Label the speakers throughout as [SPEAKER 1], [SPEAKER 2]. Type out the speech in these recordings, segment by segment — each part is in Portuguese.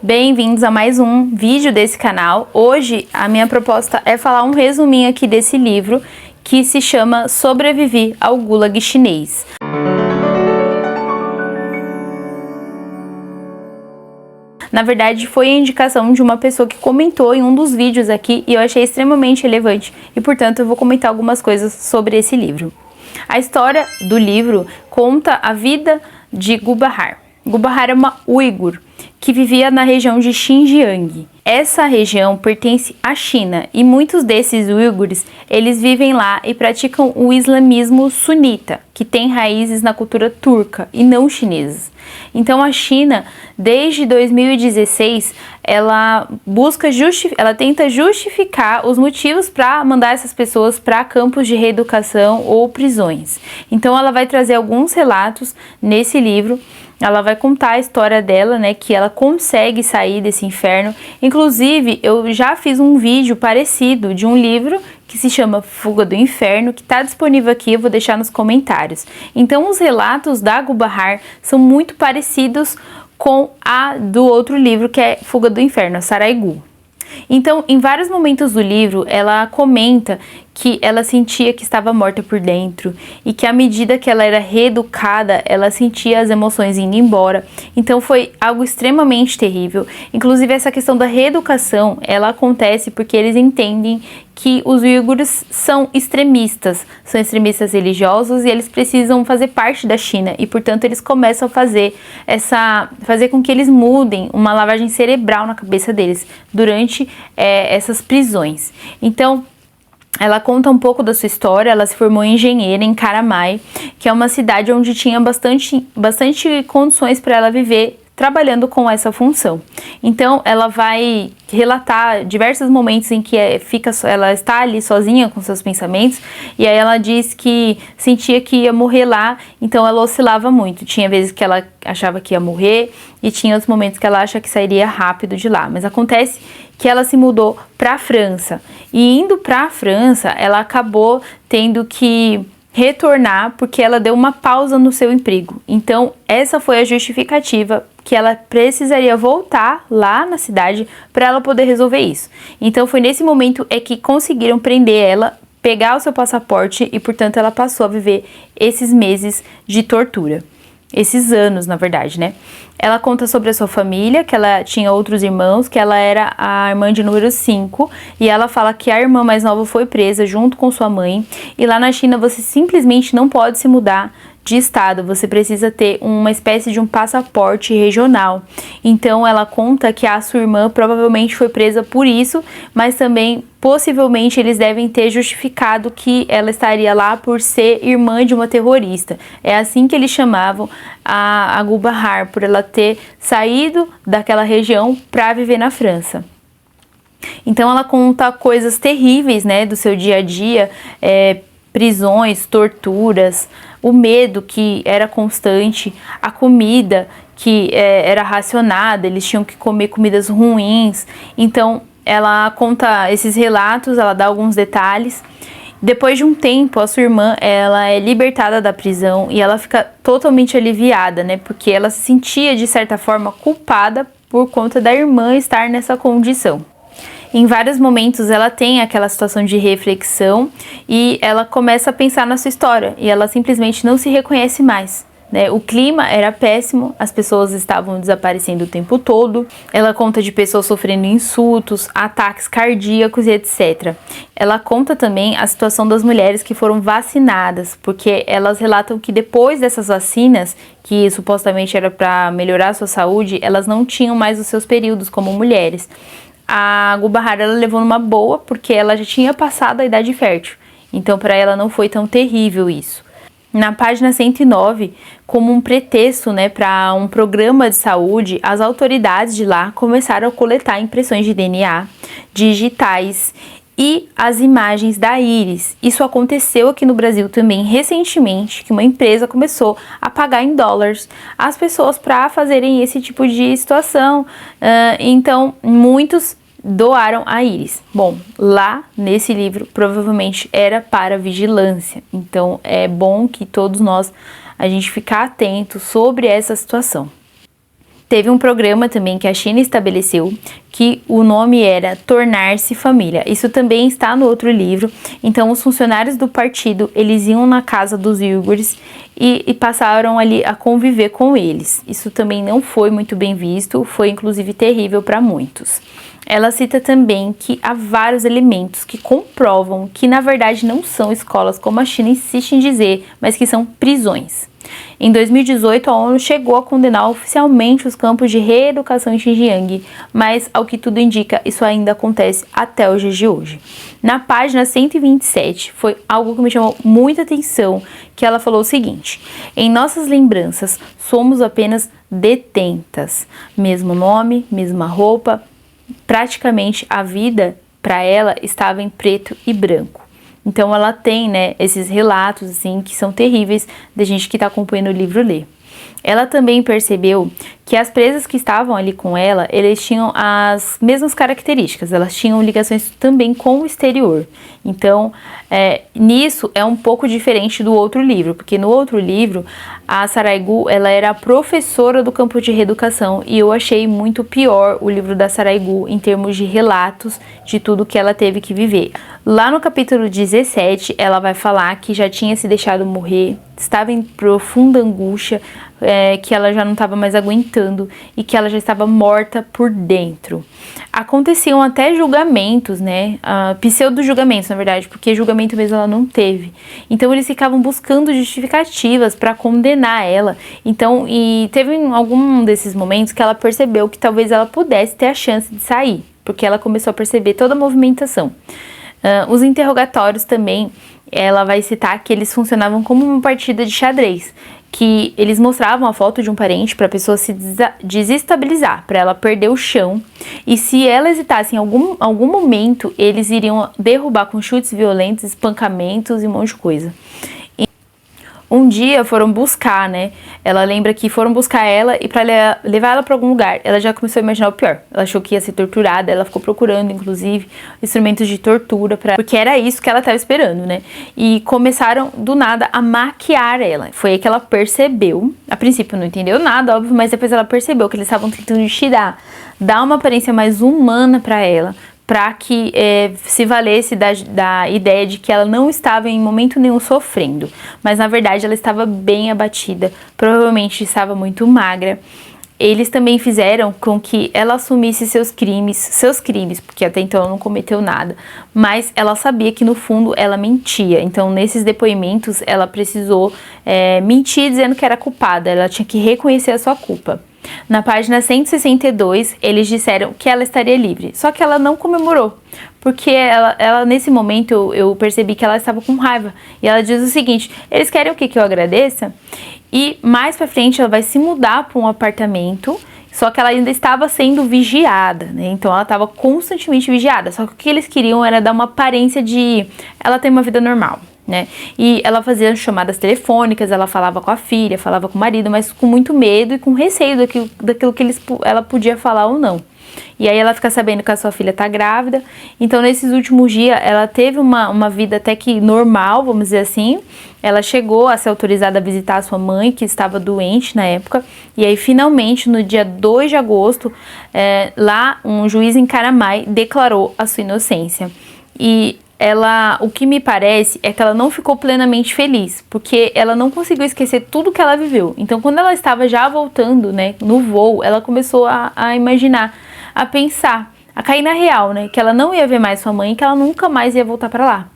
[SPEAKER 1] Bem-vindos a mais um vídeo desse canal. Hoje a minha proposta é falar um resuminho aqui desse livro que se chama Sobrevivi ao Gulag Chinês. Na verdade, foi a indicação de uma pessoa que comentou em um dos vídeos aqui e eu achei extremamente relevante e, portanto, eu vou comentar algumas coisas sobre esse livro. A história do livro conta a vida de Gu Bahar. Gu Bahar é uma uigur que vivia na região de Xinjiang. Essa região pertence à China e muitos desses uigures, eles vivem lá e praticam o islamismo sunita, que tem raízes na cultura turca e não chinesas. Então a China, desde 2016, ela tenta justificar os motivos para mandar essas pessoas para campos de reeducação ou prisões. Então ela vai trazer alguns relatos nesse livro. Ela vai contar a história dela, né, que ela consegue sair desse inferno. Inclusive, eu já fiz um vídeo parecido de um livro que se chama Fuga do Inferno, que está disponível aqui, eu vou deixar nos comentários. Então, os relatos da Gu Bahar são muito parecidos com a do outro livro, que é Fuga do Inferno, a Sarai Gu. Então, em vários momentos do livro, ela comenta que ela sentia que estava morta por dentro e que à medida que ela era reeducada, ela sentia as emoções indo embora. Então foi algo extremamente terrível. Inclusive essa questão da reeducação, ela acontece porque eles entendem que os uigures são extremistas religiosos e eles precisam fazer parte da China e, portanto, eles começam a fazer com que eles mudem uma lavagem cerebral na cabeça deles durante essas prisões. Então, ela conta um pouco da sua história. Ela se formou engenheira em Karamai, que é uma cidade onde tinha bastante condições para ela viver trabalhando com essa função. Então, ela vai relatar diversos momentos em que ela está ali sozinha com seus pensamentos, e aí ela diz que sentia que ia morrer lá, então ela oscilava muito. Tinha vezes que ela achava que ia morrer, e tinha outros momentos que ela acha que sairia rápido de lá. Mas acontece que ela se mudou para a França, e indo para a França, ela acabou tendo que retornar porque ela deu uma pausa no seu emprego. Então, essa foi a justificativa que ela precisaria voltar lá na cidade para ela poder resolver isso. Então, foi nesse momento que conseguiram prender ela, pegar o seu passaporte e, portanto, ela passou a viver esses meses de tortura. Esses anos, na verdade, né? Ela conta sobre a sua família, que ela tinha outros irmãos, que ela era a irmã de número 5, e ela fala que a irmã mais nova foi presa junto com sua mãe, e lá na China você simplesmente não pode se mudar de estado, você precisa ter uma espécie de um passaporte regional. Então ela conta que a sua irmã provavelmente foi presa por isso, mas também possivelmente eles devem ter justificado que ela estaria lá por ser irmã de uma terrorista. É assim que eles chamavam a Gu Bahar, por ela ter saído daquela região para viver na França. Então ela conta coisas terríveis, né, do seu dia a dia, prisões, torturas, o medo que era constante, a comida que era racionada, eles tinham que comer comidas ruins. Então ela conta esses relatos, ela dá alguns detalhes. Depois de um tempo, a sua irmã, ela é libertada da prisão e ela fica totalmente aliviada, né? Porque ela se sentia, de certa forma, culpada por conta da irmã estar nessa condição. Em vários momentos ela tem aquela situação de reflexão e ela começa a pensar na sua história e ela simplesmente não se reconhece mais, né? O clima era péssimo, as pessoas estavam desaparecendo o tempo todo. Ela conta de pessoas sofrendo insultos, ataques cardíacos e etc. Ela conta também a situação das mulheres que foram vacinadas, porque elas relatam que depois dessas vacinas, que supostamente era para melhorar a sua saúde, elas não tinham mais os seus períodos como mulheres. A Gu Bahar, ela levou numa boa porque ela já tinha passado a idade fértil. Então, para ela não foi tão terrível isso. Na página 109, como um pretexto, né, para um programa de saúde, as autoridades de lá começaram a coletar impressões de DNA, digitais e as imagens da íris. Isso aconteceu aqui no Brasil também recentemente, que uma empresa começou a pagar em dólares as pessoas para fazerem esse tipo de situação. Então, muitos doaram a íris. Bom, lá nesse livro provavelmente era para vigilância. Então, é bom que todos nós a gente ficar atento sobre essa situação. Teve um programa também que a China estabeleceu, que o nome era Tornar-se Família. Isso também está no outro livro. Então, os funcionários do partido, eles iam na casa dos uigures e passaram ali a conviver com eles. Isso também não foi muito bem visto, foi inclusive terrível para muitos. Ela cita também que há vários elementos que comprovam que, na verdade, não são escolas como a China insiste em dizer, mas que são prisões. Em 2018, a ONU chegou a condenar oficialmente os campos de reeducação em Xinjiang, mas, ao que tudo indica, isso ainda acontece até os dias de hoje. Na página 127, foi algo que me chamou muita atenção, que ela falou o seguinte: em nossas lembranças, somos apenas detentas. Mesmo nome, mesma roupa, praticamente a vida para ela estava em preto e branco. Então ela tem, né, esses relatos assim que são terríveis da gente que está acompanhando o livro ler. Ela também percebeu que as presas que estavam ali com ela, eles tinham as mesmas características, elas tinham ligações também com o exterior. Então, nisso é um pouco diferente do outro livro, porque no outro livro, a Saraigu, ela era a professora do campo de reeducação, e eu achei muito pior o livro da Saraigu em termos de relatos de tudo que ela teve que viver. Lá no capítulo 17, ela vai falar que já tinha se deixado morrer, estava em profunda angústia, que ela já não estava mais aguentando e que ela já estava morta por dentro. Aconteciam até julgamentos, né? Pseudo-julgamentos, na verdade, porque julgamento mesmo ela não teve. Então eles ficavam buscando justificativas para condenar ela. Então, e teve algum desses momentos que ela percebeu que talvez ela pudesse ter a chance de sair, porque ela começou a perceber toda a movimentação. Os interrogatórios também, ela vai citar que eles funcionavam como uma partida de xadrez, que eles mostravam a foto de um parente para a pessoa se desestabilizar, para ela perder o chão, e se ela hesitasse em algum momento, eles iriam derrubar com chutes violentos, espancamentos e um monte de coisa. Um dia foram buscar, né? Ela lembra que foram buscar ela e para levar ela para algum lugar. Ela já começou a imaginar o pior. Ela achou que ia ser torturada, ela ficou procurando, inclusive, instrumentos de tortura, porque era isso que ela estava esperando, né? E começaram, do nada, a maquiar ela. Foi aí que ela percebeu. A princípio não entendeu nada, óbvio, mas depois ela percebeu que eles estavam tentando dar uma aparência mais humana para ela, para que se valesse da ideia de que ela não estava em momento nenhum sofrendo, mas na verdade ela estava bem abatida, provavelmente estava muito magra. Eles também fizeram com que ela assumisse seus crimes, porque até então ela não cometeu nada, mas ela sabia que no fundo ela mentia. Então nesses depoimentos ela precisou mentir dizendo que era culpada, ela tinha que reconhecer a sua culpa. Na página 162, eles disseram que ela estaria livre, só que ela não comemorou, porque ela nesse momento eu percebi que ela estava com raiva, e ela diz o seguinte: eles querem o que eu agradeça? E mais pra frente ela vai se mudar para um apartamento, só que ela ainda estava sendo vigiada, né? Então ela estava constantemente vigiada, só que o que eles queriam era dar uma aparência de ela ter uma vida normal, né? E ela fazia chamadas telefônicas, ela falava com a filha, falava com o marido, mas com muito medo e com receio daquilo que ela podia falar ou não. E aí ela fica sabendo que a sua filha tá grávida. Então nesses últimos dias ela teve uma vida até que normal, vamos dizer assim. Ela chegou a ser autorizada a visitar a sua mãe, que estava doente na época. E aí finalmente no dia 2 de agosto, lá um juiz em Karamai declarou a sua inocência. E o que me parece é que ela não ficou plenamente feliz, porque ela não conseguiu esquecer tudo que ela viveu. Então, quando ela estava já voltando, né, no voo, ela começou a imaginar, a pensar, a cair na real, né, que ela não ia ver mais sua mãe, que ela nunca mais ia voltar para lá.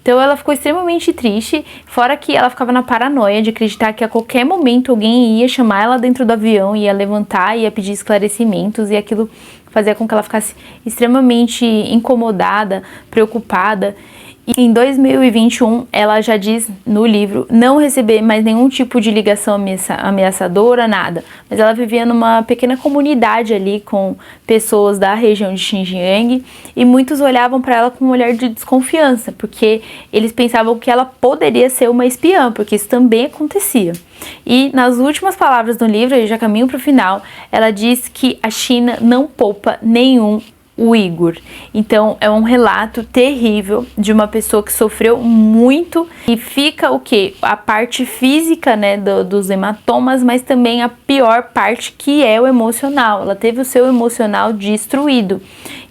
[SPEAKER 1] Então, ela ficou extremamente triste, fora que ela ficava na paranoia de acreditar que a qualquer momento alguém ia chamar ela dentro do avião, ia levantar, ia pedir esclarecimentos, e aquilo fazia com que ela ficasse extremamente incomodada, preocupada. E em 2021, ela já diz no livro não receber mais nenhum tipo de ligação ameaçadora, nada. Mas ela vivia numa pequena comunidade ali com pessoas da região de Xinjiang, e muitos olhavam para ela com um olhar de desconfiança, porque eles pensavam que ela poderia ser uma espiã, porque isso também acontecia. E nas últimas palavras do livro, eu já caminho para o final, ela diz que a China não poupa nenhum o Igor. Então é um relato terrível de uma pessoa que sofreu muito e fica o que? A parte física, né, dos hematomas, mas também a pior parte, que é o emocional. Ela teve o seu emocional destruído.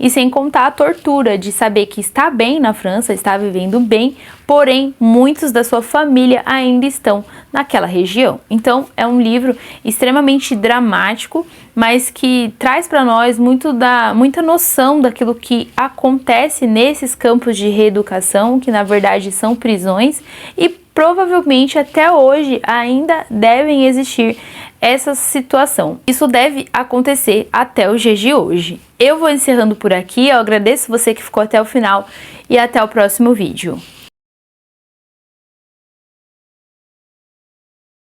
[SPEAKER 1] E sem contar a tortura de saber que está bem na França, está vivendo bem, porém muitos da sua família ainda estão naquela região. Então é um livro extremamente dramático, mas que traz para nós muita noção daquilo que acontece nesses campos de reeducação, que na verdade são prisões, e provavelmente até hoje ainda devem existir essa situação. Isso deve acontecer até os dias de hoje. Eu vou encerrando por aqui, eu agradeço você que ficou até o final e até o próximo vídeo.